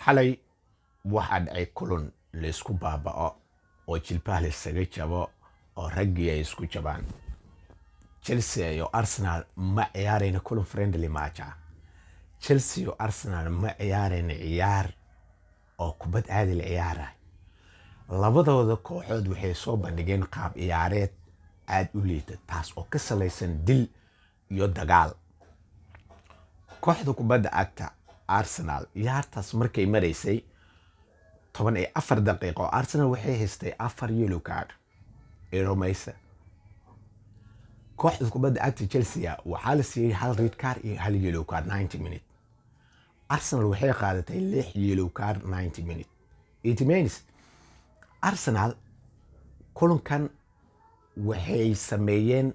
xalay waxaa dhacay kulan laysku baaba'o oo jilbaha laysaga jabo oo raggii ay isku jabaan. Chelsea iyo Arsenal ma ciyaarayna kulan friendly match ah. Chelsea iyo Arsenal ma ciyaarayna ciyaar oo kubad caadi la ciyaarayo. Labadooda kooxood waxay soo bandhigeen qaab ciyaareed aad u liita taas oo ka salaysan dil iyo dagaal. Kooxda kubadda cagta Arsenal ciyaartaas markay maraysay 14 daqiiqo Arsenal waxay haystay 4 yellow card ee rumaysa. Kooxda kubadda cagta Chelsea waxaa la siiyay 1 red card iyo 1 yellow card 90 minutes. Arsenal waxay qaadatay 6 yellow card 90 minutes. It means Arsenal kulankan waxay sameeyeen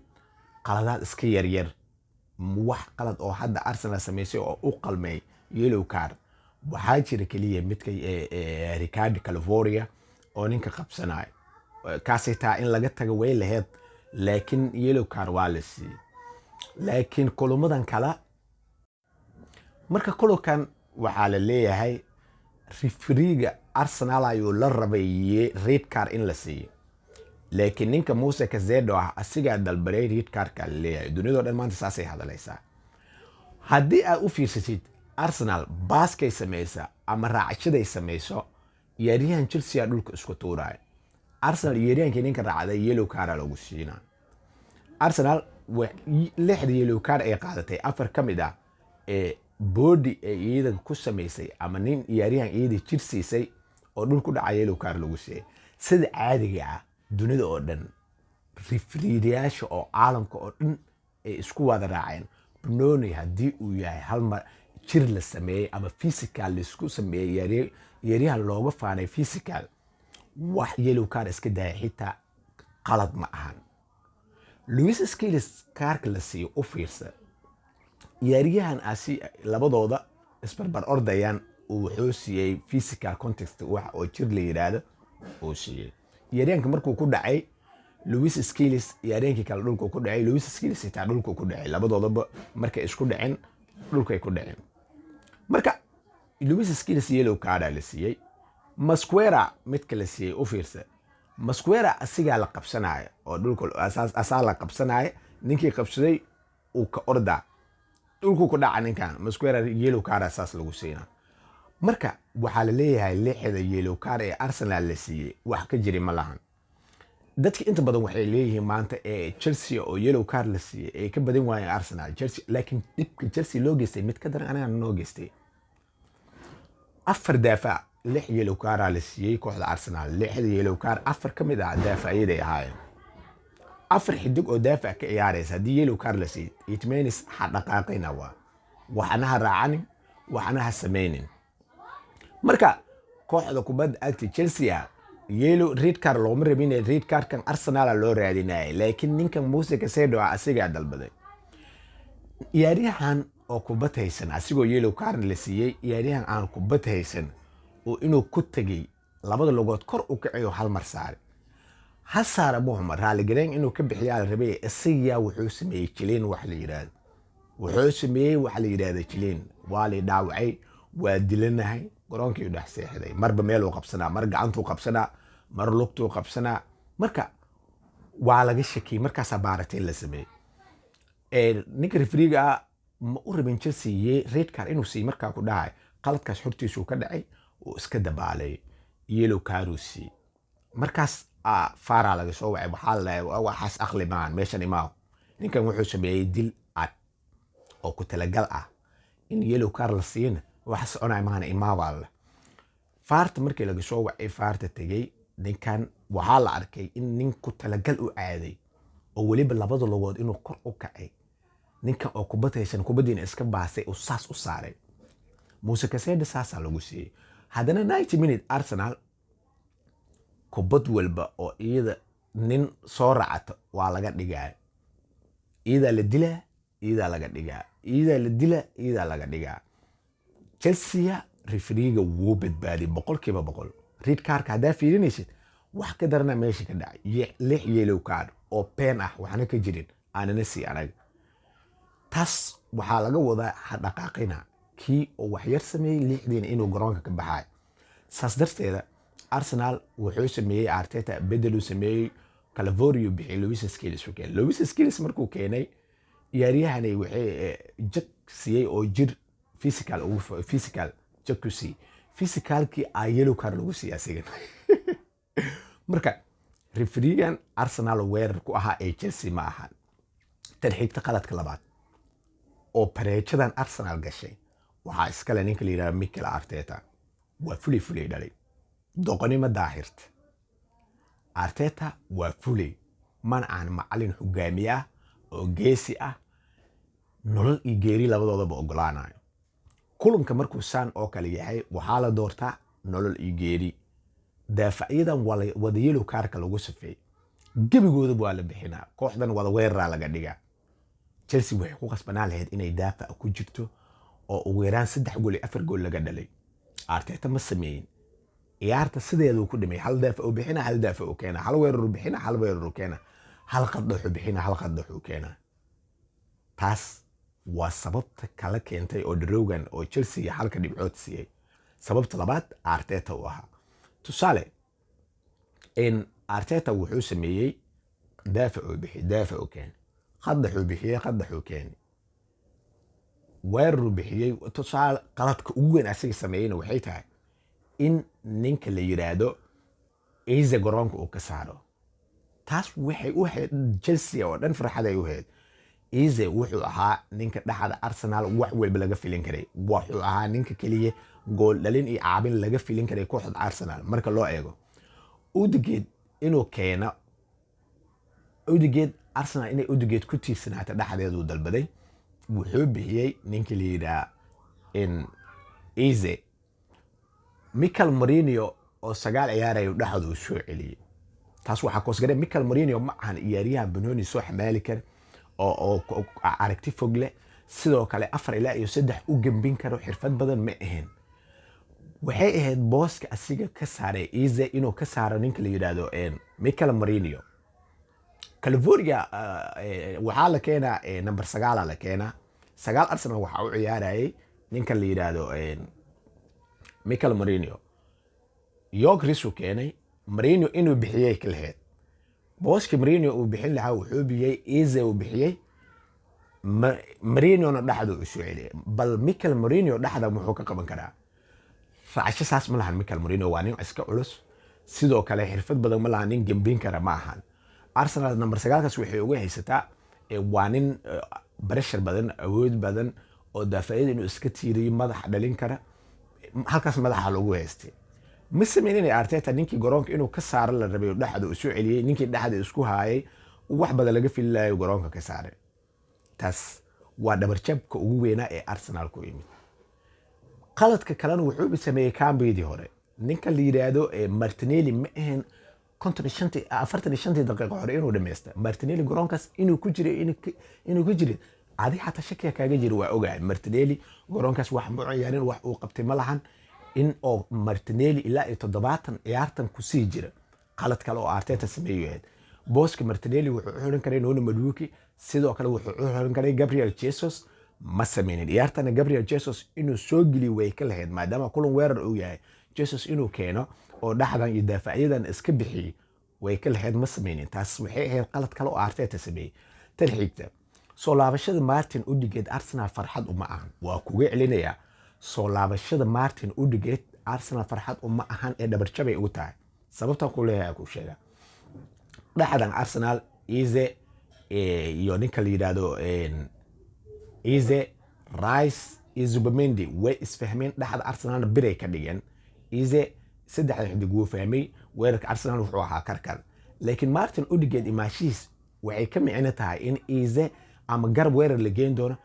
qaladaad iska yaryar. wax qalad oo hadda Arsenal sameysay oo u qalmay yellow card waxaa jira kaliya midka Ricardo Calavoria oo ninka qabsanay kaasita in laga tago way lahayd laakiin yellow card waa la siiyay. laakiin kulamadan kala marka kulankan waxaa la leeyahay refereega Arsenal ayuu la rabay red card in la siiyo. laakiin ninka Musa Kazedo asiga dalbaray red card ka leeyahay dunida oo dhan maanta saasay hadlaysaa. haddii aad u fiirsatid Arsenal baaskay sameeysa ama raacishaday sameeyso ciyaaryahan Chelsea dhulka isku tuuray. Arsenal ciyaaryahanka ninka raacday yellow card lagu siina. Arsenal 6 yellow card ay qaadatay 4 kamid ah ee body ay iyada ku sameysay ama nin ciyaaryahan iyada Chelsea oo dhulku dhacay yellow card lagu siiyay. sida caadiga ah dunida oo dhan refereeyaasha oo caalamka oo dhan ay isku wada raaceen Benoni haddii uu yahay hal mar jir la sameeyay ama physical la isku sameeyay ciyaaryahan looga faanay physical wax yellow card iska daaya xitaa qalad ma ahan. Luis Skeles kaarka la siiyo u fiirsa ciyaaryahan asi labadooda isbarbar ordayaan uu wuxuu siiyay physical context wax oo jir la yiraahdo oo siiyay. ciyaaryahanka markuu ku dhacay Luis Skeles ciyaaryahankii kale dhulka ku dhacay Luis Skeles xitaa dhulka ku dhacay labadoodaba markay isku dhaceen dhulka ay ku dhaceen. marka Luis Skeles yellow card la siiyay. Masquera mid kale siiyay u fiirsa Masquera asiga la qabsanaayo oo dhulka asaas la qabsanaayo ninkii qabsaday uu ka orda dhulku ku dhaca ninkan Masquera yellow card asaas lagu siina. marka waxaa la leeyahay 6 yellow card ee Arsenal la siiyay wax ka jiri ma lahan. dadka inta badan waxay leeyihiin maanta ee Chelsea oo yellow card la siiyay ee ka badan waayeen Arsenal Chelsea laakiin dibka Chelsea loo geystay mid ka daran anaga noo geystay. 4 daafac 6 yellow card la siiyay kooxda Arsenal 6 yellow card 4 kamid ah daafacyada ahaayeen. 4 xidig oo daafac ka ciyaaraysa haddii yellow card la siiyay it means dhaqaaqayna waxana ha raacanin waxana ha sameynin. marka kooxda kubadda cagta Chelsea yellow red card looma rabin red card kan Arsenal loo raadinayay laakiin ninkan Musa Kazedo asiga dalbaday. ciyaaryahan oo kubad haysan asigoo yellow card la siiyay ciyaaryahan aan kubad haysan oo inuu ku tagay labada lugood kor u kaciyo hal mar saar. Hasaara Muhammad raali gareen inuu ka bixiyaa rabay asiga wuxuu sameeyay jilin wax la yiraahdo. wuxuu sameeyay wax la yiraahdo jilin waa la dhaawacay waa dilanahay garoonkii dhex seexday marba meel uu qabsanaa mar gacantu qabsanaa mar lugtu qabsanaa marka waa laga shakiyay markaas baaratay la sameeyay. ninka refereega ma u rabin Chelsea red card inuu sii markaa ku dhahay qaladkaas xurtiisu ka dhacay oo iska dabaalay yellow card uu sii. markaas faara laga soo wacay waxaa la waxaas aqli maan meeshan imaa ninkan wuxuu sameeyay dil cad oo ku talagal ah in yellow card la siina wax soconay maana imaa wala. faarta markii laga soo wacay faarta tagay ninkan waxaa la arkay in nin ku talagal u aaday oo waliba labada lugood inuu kor u kacay ninkan oo kubad haysan kubadiina iska baasay oo saas u saaray. Musa Kazedo saasa lagu siiyay. haddana 90 minutes Arsenal kubad walba oo iyada nin soo raacata waa laga dhigaa. iyada la dilaa iyada laga dhigaa iyada la dilaa iyada laga dhigaa. Chelsea refereega wuu badbaadi 100% red card ka hadaa fiirinaysid wax ka darana meesha ka dhacay 6 yellow card oo pen ah waxna ka jirin aanana si anaga taas waxaa laga wadaa dhaqaaqina kii oo waxyar sameeyey lixdiina inuu garoonka ka baxay. saas darteeda Arsenal wuxuu sameeyey Arteta bedel uu sameeyey Calavorio bixiyey Luis Skeels u keenay. Luis Skeels markuu keenay ciyaaryahanay waxay jag siiyey oo jir physical jag ku siiyey. Physicalkii yellow card lagu siiyay asigan. Marka refereegan Arsenal weerar ku ahaa ee Chelsea ma ahan. Tan xigta qaladka labaad oo pareejadan Arsenal gashay waxaa iskale ninka la yiraahdo Mikel Arteta. waa fulay dhalay doqonimo daahirta. Arteta waa fulay man aan macallin hogaamiye ah oo geesi ah nolol iyo geeri labadoodaba ogolaanayo. kulanka markuu saan oo kale yahay waxaa la doortaa nolol iyo geeri. daafacyadan wada yellow cardka lagu safeeyey gebigooda waa la bixinaa, kooxdan wada weeraraa laga dhigaa. Chelsea waxay ku qasbanaan lahayd inay daafac ku jirto oo ugu yaraan 3 gool iyo 4 gool laga dhalay. Arteta ma sameeyin. ciyaarta sideedu ku dhimay hal daafac u bixina, hal daafac u keena, hal weerar u bixina, hal weerar u keena, hal qadax u bixina, hal qadax u keena. taas waa sababta kala keentay oo Drogan oo Chelsea halka dhibcood siiyay. sababta labaad Arteta u ahaa. tusaale in Arteta wuxuu sameeyey daafac u bixiyay, daafac u keenay, qadax u bixiyay, qadax u keenay, weerar u bixiyay. tusaale qaladka ugu weyn asiga sameeyayna waxay tahay in ninka la yiraahdo Eze garoonka uu ka saaro. taas waxay u ahayd Chelsea oo dhan farxad ay u ahayd. Eze wuxuu ahaa ninka dhaxda Arsenal wax walba laga filin karay. wuxuu ahaa ninka kaliya gool dhalin iyo caabin laga filin karay kooxda Arsenal marka loo eego. Odegaard inuu keeno Arsenal inay Odegaard ku tiirsanaato dhaxdeedu uu dalbaday. wuxuu bixiyay ninka la yiraahdo in Eze. Mikel Mourinho oo 9 ciyaarayo dhaxdu u soo celiyay. taas waxaa koosgaray Mikel Mourinho ma ahan ciyaaryahan Benoni soo xamaali kar oo aragti fog leh, sidoo kale 4 ilaa iyo 3 u gambin karo, xirfad badan ma ahayn. waxay ahayd booska asiga ka saaray Eze inuu ka saaro ninka la yiraahdo Mikel Mourinho. Calavorio waxaa la keenaa number 9 la keenaa. 9 Arsenal waxa uu ciyaarayay ninka la yiraahdo Mikel Mourinho. Gyökeres uu keenay Mourinho inuu bixiyay ka lahayd. booska Mourinho uu bixin lahaa wuxuu bixiyay Eze uu bixiyay. Mourinho dhaxdu u soo celiyay. bal Mikel Mourinho dhaxda muxuu ka qaban karaa? raacasho saas ma lahan. Mikel Mourinho waa nin iska culus, sidoo kale xirfad badan ma lahan, nin gambin kara ma ahan. Arsenal number 9kaas waxay uga haysataa waa nin pressure badan, awood badan oo daafacyada inuu iska tiiriyo, madax dhalin kara. halkaas madaxa loogu haystay. ma sameeyeen Arteta ninkii garoonka inuu ka saaro la rabay dhaxda u soo celiyay, ninkii dhaxda isku haayay wax badan laga filayo garoonka ka saaray. taas waa dhabarjabka ugu weynaa ee Arsenal ku yimid. qaladka kalena wuxuu sameeyay kaambiyadii hore. ninka la yiraahdo Martinelli ma ahan 45 daqiiqo hore inuu dhameystay. Martinelli garoonkaas inuu ku jiray adi xataa shakiya kaaga jira waa ogahay. Martinelli garoonkaas wax ma ciyaarin, wax uu qabtay ma lahan. in oo Martinelli ilaa 70 ciyaartan ku sii jira. qalad kale oo Arteta sameeyay booska Martinelli wuxuu xiran karay Nuno Madueke, sidoo kale wuxuu xiran karay Gabriel Jesus. ma sameeyeen ciyaartana Gabriel Jesus inuu soo geliyo way ka lahayd, maadaama kulan weerar uu yahay. Jesus inuu keeno oo dhaxdan iyo daafacyadan iska bixiyay way ka lahayd, ma sameeyeen. taas waxay ahayd qalad kale oo Arteta sameeyay. tan xigta soo laabashada Martin Odegaard Arsenal farxad uma ahan. waa kuga celinaya soo laabashada Martin Odegaard Arsenal farxad uma ahan ee dhabarjabay ugu tahay. sababta ku leeyahay ku sheega dhaxdan Arsenal Eze iyo ninka la yiraahdo Eze, Rice iyo Zubimendi way isfahmeen. dhaxda Arsenal biray ka dhigeen. Eze 3 xidig wuu fahmay weerarka Arsenal wuxuu ahaa karkar. laakiin Martin Odegaard imaashiis waxay ka micno tahay in Eze ama garab weerar la geyn doono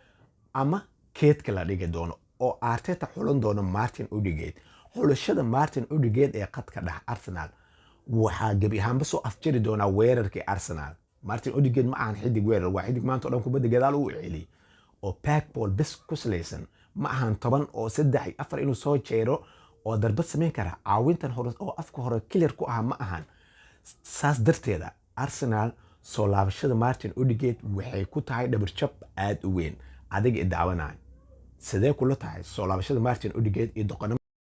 ama keedka la dhigi doono oo Arteta xulan doono Martin Odegaard. xulashada Martin Odegaard ee qadka dhax Arsenal waxaa gabi ahaanba soo afjari doona weerarkii Arsenal. Martin Odegaard ma ahan xidig weerar, waa xidig maanta oo dhan kubadda gadaal u celiyay oo back ball bes ku salaysan. ma ahan 10 oo 3 iyo 4 inuu soo jeero oo darbad sameyn kara. caawintan hore oo afka hore clear ku ah ma ahan. saas darteeda Arsenal soo laabashada Martin Odegaard waxay ku tahay dhabarjab aad u weyn. adiga daawanay sidee kula tahay soo laabashada Martin Odegaard iyo doqonnimo